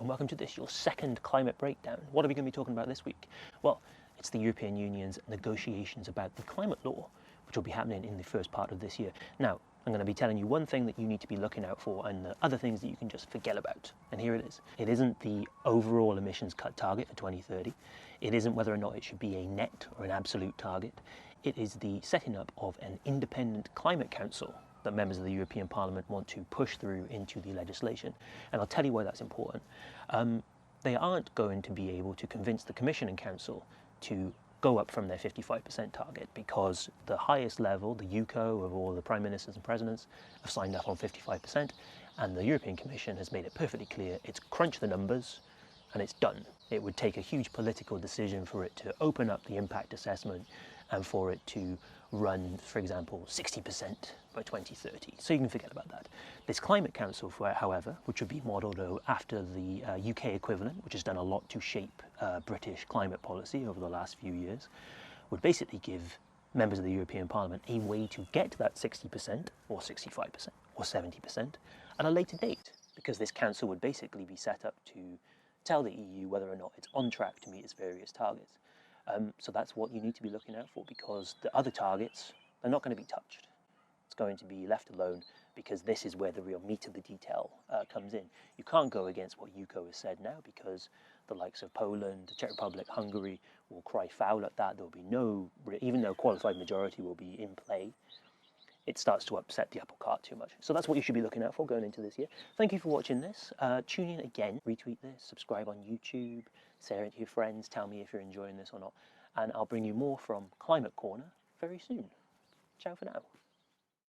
and welcome to this, your second climate breakdown. What are we going to be talking about this week? Well, it's the European Union's negotiations about the climate law, which will be happening in the first part of this year. Now, I'm going to be telling you one thing that you need to be looking out for and the other things that you can just forget about. And here it is. It isn't the overall emissions cut target for 2030. It isn't whether or not it should be a net or an absolute target. It is the setting up of an independent climate council that members of the European Parliament want to push through into the legislation. And I'll tell you why that's important. They aren't going to be able to convince the Commission and Council to go up from their 55% target because the highest level, the UCO of all the Prime Ministers and Presidents, have signed up on 55%, and the European Commission has made it perfectly clear it's crunched the numbers and it's done. It would take a huge political decision for it to open up the impact assessment and for it to run, for example, 60% by 2030. So you can forget about that. This Climate Council, however, which would be modelled after the UK equivalent, which has done a lot to shape British climate policy over the last few years, would basically give members of the European Parliament a way to get to that 60% or 65% or 70% at a later date, because this council would basically be set up to tell the EU whether or not it's on track to meet its various targets. So that's what you need to be looking out for, because the other targets are not going to be touched. It's going to be left alone, because this is where the real meat of the detail comes in. You can't go against what UCO has said now, because the likes of Poland, the Czech Republic, Hungary will cry foul at that. There will be no, even though qualified majority will be in play, it starts to upset the apple cart too much. So that's what you should be looking out for going into this year. Thank you for watching this. Tune in again, retweet this, subscribe on YouTube, share it to your friends, tell me if you're enjoying this or not. And I'll bring you more from Climate Corner very soon. Ciao for now.